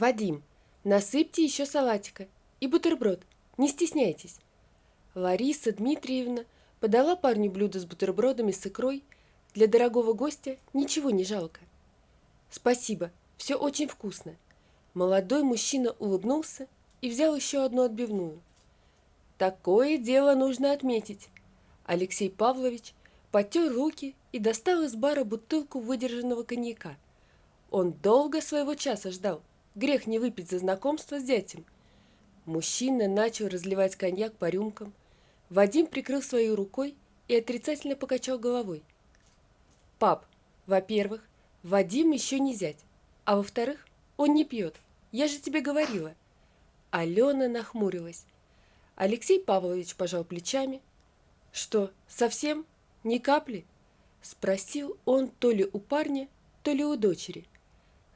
Вадим, насыпьте еще салатика и бутерброд, не стесняйтесь. Лариса Дмитриевна подала парню блюдо с бутербродами с икрой. Для дорогого гостя ничего не жалко. Спасибо, все очень вкусно. Молодой мужчина улыбнулся и взял еще одну отбивную. Такое дело нужно отметить. Алексей Павлович потер руки и достал из бара бутылку выдержанного коньяка. Он долго своего часа ждал. Грех не выпить за знакомство с зятем. Мужчина начал разливать коньяк по рюмкам. Вадим прикрыл своей рукой и отрицательно покачал головой. «Пап, во-первых, Вадим еще не зять, а во-вторых, он не пьет. Я же тебе говорила». Алена нахмурилась. Алексей Павлович пожал плечами. «Что, совсем? Ни капли?» Спросил он то ли у парня, то ли у дочери.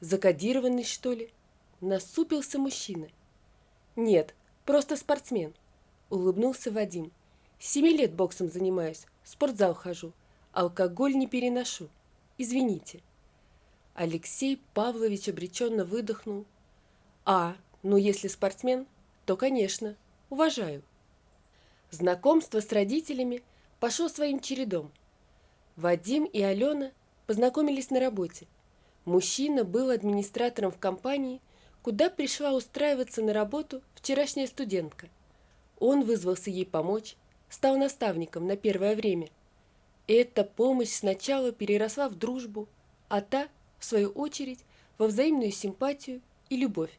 «Закодированный, что ли?» Насупился мужчина. «Нет, просто спортсмен», — улыбнулся Вадим. «7 лет боксом занимаюсь, в спортзал хожу, алкоголь не переношу. Извините». Алексей Павлович обреченно выдохнул. Ну если спортсмен, то, конечно, уважаю». Знакомство с родителями пошло своим чередом. Вадим и Алена познакомились на работе. Мужчина был администратором в компании, куда пришла устраиваться на работу вчерашняя студентка. Он вызвался ей помочь, стал наставником на первое время. Эта помощь сначала переросла в дружбу, а та, в свою очередь, во взаимную симпатию и любовь.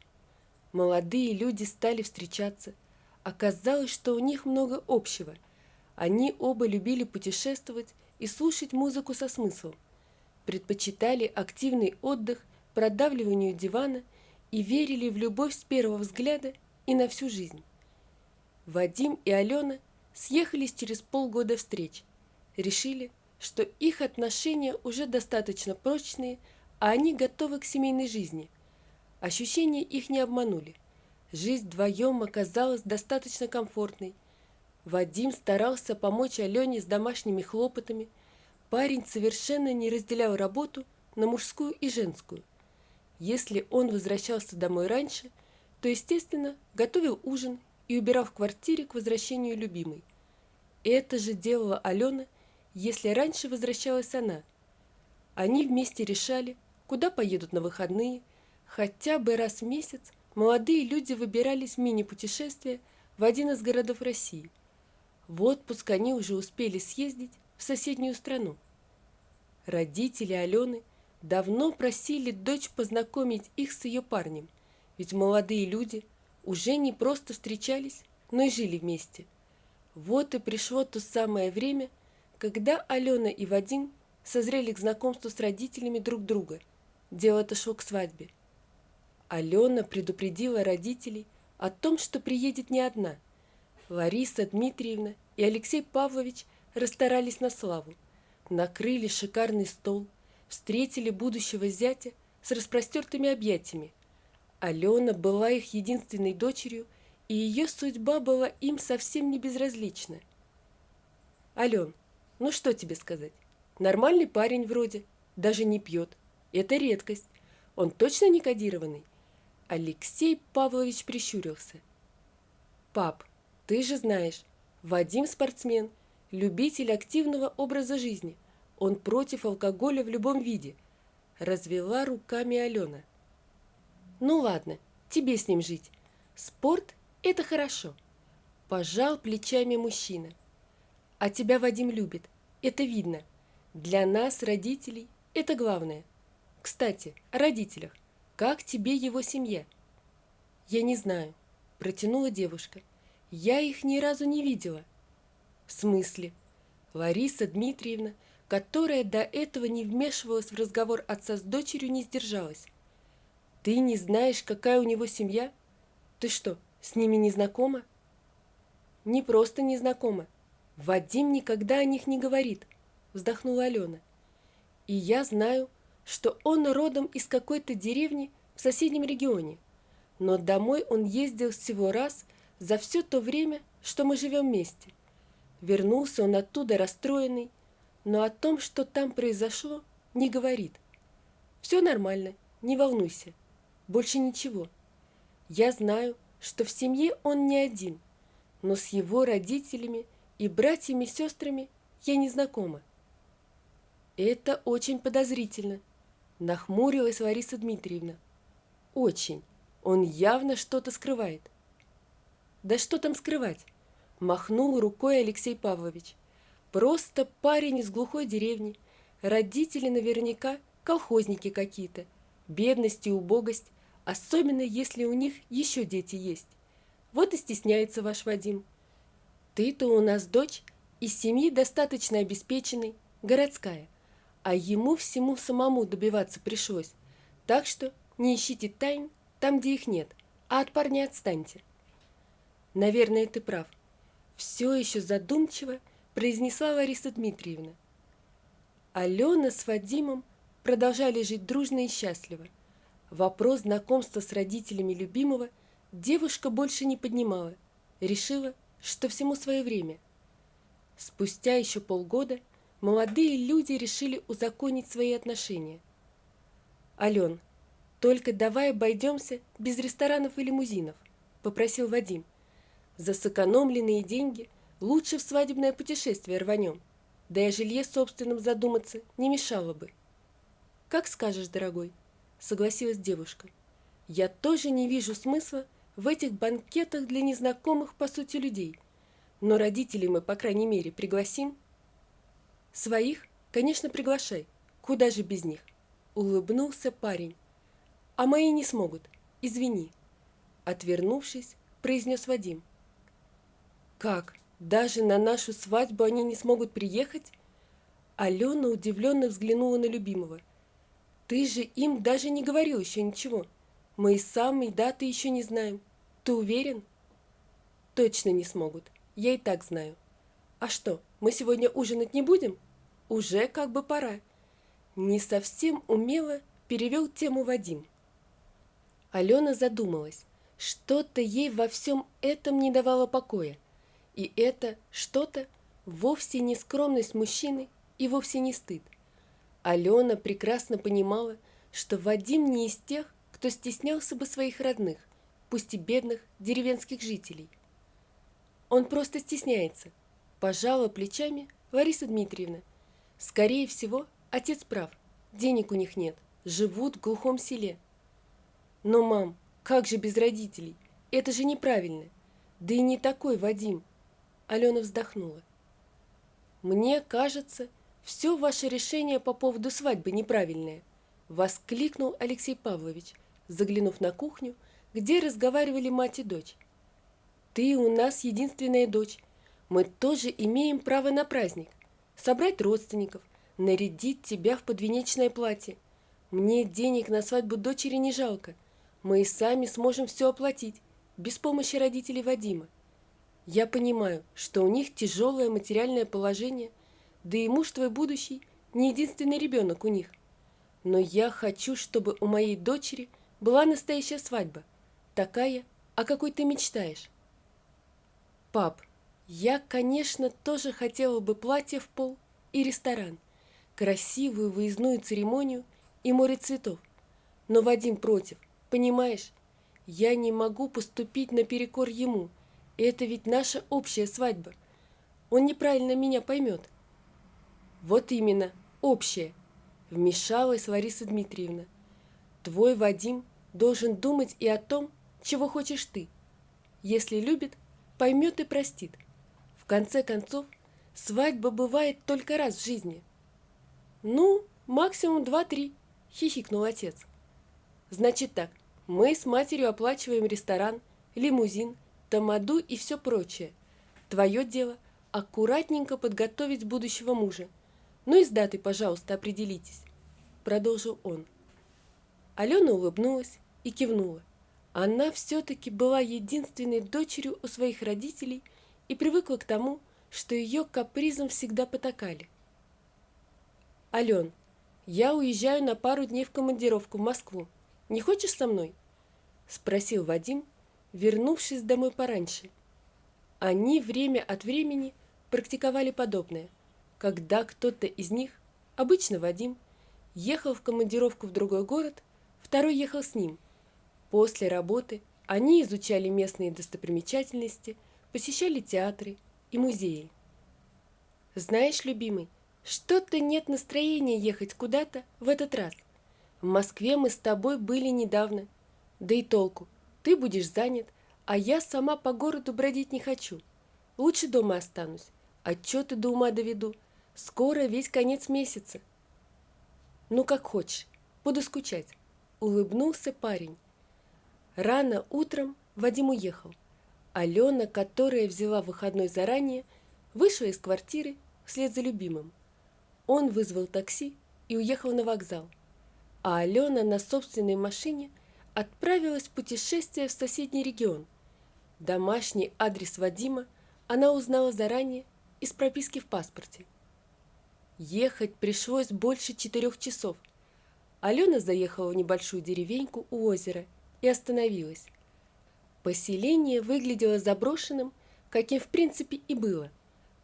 Молодые люди стали встречаться. Оказалось, что у них много общего. Они оба любили путешествовать и слушать музыку со смыслом. Предпочитали активный отдых, продавливанию дивана и верили в любовь с первого взгляда и на всю жизнь. Вадим и Алена съехались через полгода встреч. Решили, что их отношения уже достаточно прочные, а они готовы к семейной жизни. Ощущения их не обманули. Жизнь вдвоем оказалась достаточно комфортной. Вадим старался помочь Алене с домашними хлопотами. Парень совершенно не разделял работу на мужскую и женскую. Если он возвращался домой раньше, то, естественно, готовил ужин и убирал в квартире к возвращению любимой. Это же делала Алена, если раньше возвращалась она. Они вместе решали, куда поедут на выходные. Хотя бы раз в месяц молодые люди выбирались в мини-путешествие в один из городов России. В отпуск они уже успели съездить в соседнюю страну. Родители Алены давно просили дочь познакомить их с ее парнем, ведь молодые люди уже не просто встречались, но и жили вместе. Вот и пришло то самое время, когда Алена и Вадим созрели к знакомству с родителями друг друга. Дело-то шло к свадьбе. Алена предупредила родителей о том, что приедет не одна. Лариса Дмитриевна и Алексей Павлович расстарались на славу. Накрыли шикарный стол, встретили будущего зятя с распростертыми объятиями. Алена была их единственной дочерью, и ее судьба была им совсем не безразлична. «Ален, ну что тебе сказать? Нормальный парень вроде, даже не пьет. Это редкость. Он точно не кодированный?» Алексей Павлович прищурился. «Пап, ты же знаешь, Вадим спортсмен, любитель активного образа жизни. Он против алкоголя в любом виде», – развела руками Алена. «Ну ладно, тебе с ним жить. Спорт – это хорошо», – пожал плечами мужчина. «А тебя Вадим любит, это видно. Для нас, родителей, это главное. Кстати, о родителях. Как тебе его семья?» «Я не знаю», – протянула девушка. «Я их ни разу не видела». «В смысле?» Лариса Дмитриевна, которая до этого не вмешивалась в разговор отца с дочерью, не сдержалась. «Ты не знаешь, какая у него семья? Ты что, с ними не знакома?» «Не просто не знакома. Вадим никогда о них не говорит», – вздохнула Алена. «И я знаю, что он родом из какой-то деревни в соседнем регионе, но домой он ездил всего раз за все то время, что мы живем вместе. Вернулся он оттуда расстроенный, но о том, что там произошло, не говорит. Все нормально, не волнуйся, больше ничего». Я знаю, что в семье он не один, но с его родителями и братьями и сестрами я не знакома. Это очень подозрительно, нахмурилась Лариса Дмитриевна. Очень. Он явно что-то скрывает. Да что там скрывать? Махнул рукой Алексей Павлович. Просто парень из глухой деревни. Родители наверняка колхозники какие-то. Бедность и убогость, особенно если у них еще дети есть. Вот и стесняется ваш Вадим. Ты-то у нас дочь из семьи достаточно обеспеченной, городская, а ему всему самому добиваться пришлось. Так что не ищите тайн там, где их нет, а от парня отстаньте. Наверное, ты прав. Все еще задумчиво произнесла Лариса Дмитриевна. Алена с Вадимом продолжали жить дружно и счастливо. Вопрос знакомства с родителями любимого девушка больше не поднимала. Решила, что всему свое время. Спустя еще полгода молодые люди решили узаконить свои отношения. «Ален, только давай обойдемся без ресторанов и лимузинов», – попросил Вадим. «За сэкономленные деньги лучше в свадебное путешествие рванем, да и о жилье собственном задуматься не мешало бы». «Как скажешь, дорогой», – согласилась девушка. «Я тоже не вижу смысла в этих банкетах для незнакомых по сути людей, но родителей мы, по крайней мере, пригласим». «Своих, конечно, приглашай, куда же без них», – улыбнулся парень. «А мои не смогут, извини», – отвернувшись, произнес Вадим. «Как, даже на нашу свадьбу они не смогут приехать?» Алена удивленно взглянула на любимого. «Ты же им даже не говорил еще ничего. Мы и самой даты еще не знаем. Ты уверен?» «Точно не смогут, я и так знаю. А что, мы сегодня ужинать не будем? Уже как бы пора». Не совсем умело перевел тему Вадим. Алена задумалась. Что-то ей во всем этом не давало покоя. И это что-то вовсе не скромность мужчины и вовсе не стыд. Алена прекрасно понимала, что Вадим не из тех, кто стеснялся бы своих родных, пусть и бедных деревенских жителей. Он просто стесняется, пожала плечами Лариса Дмитриевна. Скорее всего, отец прав, денег у них нет, живут в глухом селе. Но, мам, как же без родителей? Это же неправильно. Да и не такой Вадим. Алена вздохнула. «Мне кажется, все ваше решение по поводу свадьбы неправильное», воскликнул Алексей Павлович, заглянув на кухню, где разговаривали мать и дочь. «Ты у нас единственная дочь. Мы тоже имеем право на праздник. Собрать родственников, нарядить тебя в подвенечное платье. Мне денег на свадьбу дочери не жалко. Мы и сами сможем все оплатить, без помощи родителей Вадима. Я понимаю, что у них тяжелое материальное положение, да и муж твой будущий не единственный ребенок у них. Но я хочу, чтобы у моей дочери была настоящая свадьба, такая, о какой ты мечтаешь». «Пап, я, конечно, тоже хотела бы платье в пол и ресторан, красивую выездную церемонию и море цветов. Но Вадим против, понимаешь? Я не могу поступить наперекор ему. Это ведь наша общая свадьба. Он неправильно меня поймет». «Вот именно, общая», – вмешалась Лариса Дмитриевна. «Твой Вадим должен думать и о том, чего хочешь ты. Если любит, поймет и простит. В конце концов, свадьба бывает только раз в жизни». «Ну, максимум 2-3», – хихикнул отец. «Значит так, мы с матерью оплачиваем ресторан, лимузин, тамаду и все прочее. Твое дело аккуратненько подготовить будущего мужа. Ну и с датой, пожалуйста, определитесь», – продолжил он. Алена улыбнулась и кивнула. Она все-таки была единственной дочерью у своих родителей и привыкла к тому, что ее капризом всегда потакали. «Ален, я уезжаю на пару дней в командировку в Москву. Не хочешь со мной?» – спросил Вадим, вернувшись домой пораньше. Они время от времени практиковали подобное, когда кто-то из них, обычно Вадим, ехал в командировку в другой город, второй ехал с ним. После работы Они изучали местные достопримечательности, посещали театры и музеи. «Знаешь, любимый, что-то нет настроения ехать куда-то в этот раз. В Москве мы с тобой были недавно. Да и толку, ты будешь занят, а я сама по городу бродить не хочу. Лучше дома останусь, отчеты до ума доведу. Скоро весь конец месяца». «Ну, как хочешь, буду скучать», — улыбнулся парень. Рано утром Вадим уехал. Алена, которая взяла выходной заранее, вышла из квартиры вслед за любимым. Он вызвал такси и уехал на вокзал, а Алена на собственной машине отправилась в путешествие в соседний регион. Домашний адрес Вадима она узнала заранее из прописки в паспорте. Ехать пришлось больше 4 часов. Алена заехала в небольшую деревеньку у озера и остановилась. Поселение выглядело заброшенным, каким в принципе и было.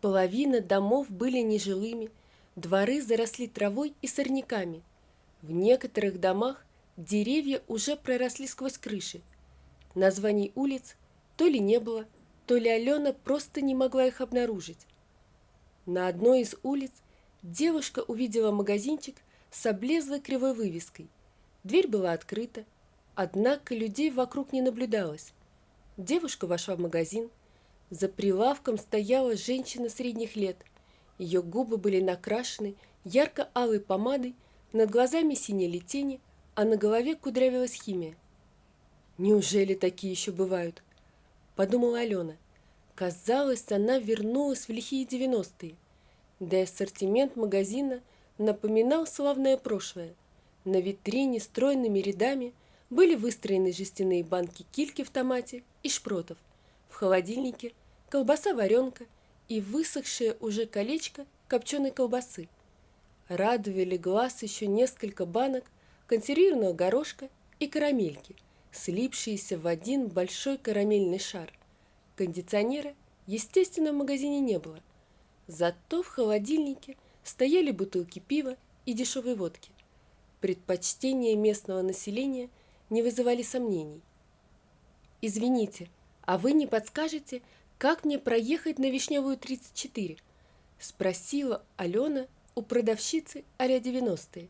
Половина домов были нежилыми, дворы заросли травой и сорняками. В некоторых домах деревья уже проросли сквозь крыши. Названий улиц то ли не было, то ли Алена просто не могла их обнаружить. На одной из улиц девушка увидела магазинчик с облезлой кривой вывеской. Дверь была открыта, однако людей вокруг не наблюдалось. Девушка вошла в магазин. За прилавком стояла женщина средних лет. Ее губы были накрашены ярко-алой помадой, над глазами синели тени, а на голове кудрявилась химия. «Неужели такие еще бывают?» – подумала Алена. Казалось, она вернулась в лихие 90-е. Да и ассортимент магазина напоминал славное прошлое. На витрине стройными рядами были выстроены жестяные банки кильки в томате и шпротов. В холодильнике колбаса-варенка и высохшее уже колечко копченой колбасы. Радовали глаз еще несколько банок консервированного горошка и карамельки, слипшиеся в один большой карамельный шар. Кондиционера, естественно, в магазине не было. Зато в холодильнике стояли бутылки пива и дешевой водки. Предпочтения местного населения не вызывали сомнений. «Извините, а вы не подскажете, как мне проехать на Вишневую 34?» – спросила Алена у продавщицы а-ля 90-е.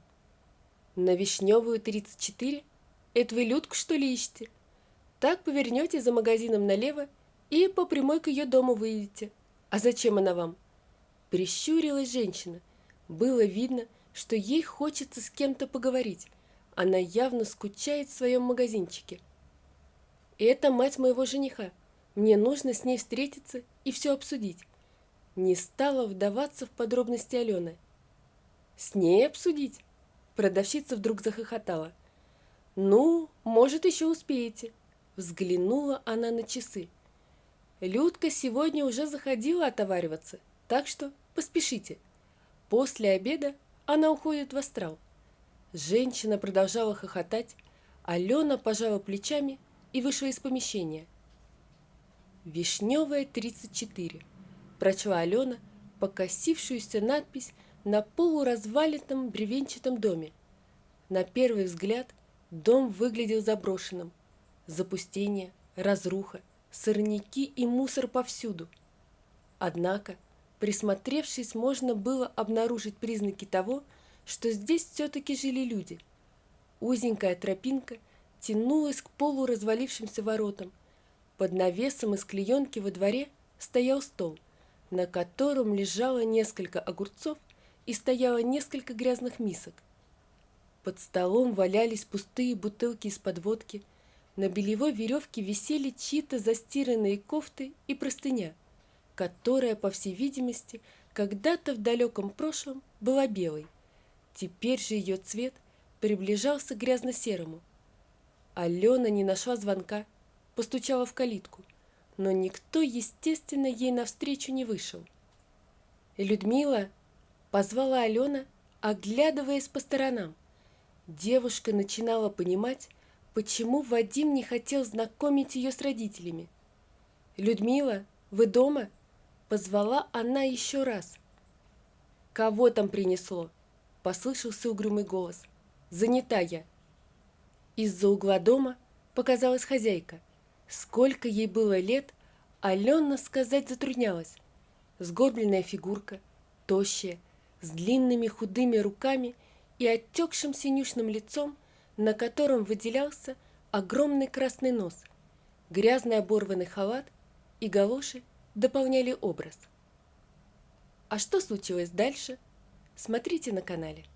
«На Вишневую 34? Это вы Людку, что ли, ищете? Так повернете за магазином налево и по прямой к ее дому выйдете. А зачем она вам?» Прищурилась женщина. Было видно, что ей хочется с кем-то поговорить. Она явно скучает в своем магазинчике. «Это мать моего жениха. Мне нужно с ней встретиться и все обсудить». Не стала вдаваться в подробности Алена. «С ней обсудить?» Продавщица вдруг захохотала. «Ну, может, еще успеете». Взглянула она на часы. «Людка сегодня уже заходила отовариваться, так что поспешите. После обеда она уходит в астрал». Женщина продолжала хохотать, Алена пожала плечами и вышла из помещения. «Вишневая 34», прочла Алена покосившуюся надпись на полуразваленном бревенчатом доме. На первый взгляд дом выглядел заброшенным. Запустение, разруха, сорняки и мусор повсюду. Однако, присмотревшись, можно было обнаружить признаки того, что здесь все-таки жили люди. Узенькая тропинка тянулась к полуразвалившимся воротам. Под навесом из клеенки во дворе стоял стол, на котором лежало несколько огурцов и стояло несколько грязных мисок. Под столом валялись пустые бутылки из-под водки, на бельевой веревке висели чьи-то застиранные кофты и простыня, которая, по всей видимости, когда-то в далеком прошлом была белой. Теперь же ее цвет приближался к грязно-серому. Алена не нашла звонка, постучала в калитку, но никто, естественно, ей навстречу не вышел. «Людмила!» – позвала Алена, оглядываясь по сторонам. Девушка начинала понимать, почему Вадим не хотел знакомить ее с родителями. «Людмила, вы дома?» – позвала она еще раз. «Кого там принесло?» – послышался угрюмый голос. «Занята я». Из-за угла дома показалась хозяйка. Сколько ей было лет, Алена сказать затруднялась. Сгорбленная фигурка, тощая, с длинными худыми руками и отекшим синюшным лицом, на котором выделялся огромный красный нос. Грязный оборванный халат и галоши дополняли образ. А что случилось дальше, смотрите на канале.